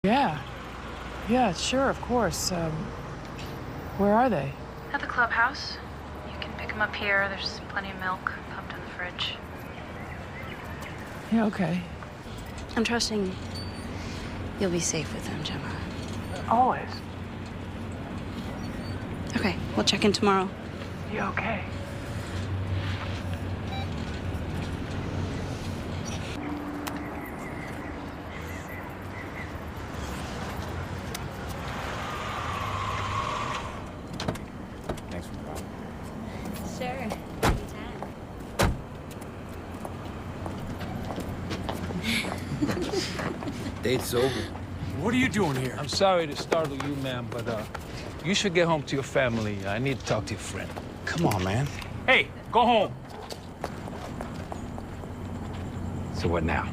Yeah. Yeah, sure, of course. Where are they? At the clubhouse. You can pick them up here. There's plenty of milk pumped in the fridge. Yeah, okay. I'm trusting you'll be safe with them, Gemma. Always. Okay, we'll check in tomorrow. Yeah, okay. Thanks for calling. Sure. Date's over. What are you doing here? I'm sorry to startle you, man, but you should get home to your family. I need to talk to your friend. Come on, man. Hey, go home. So what now?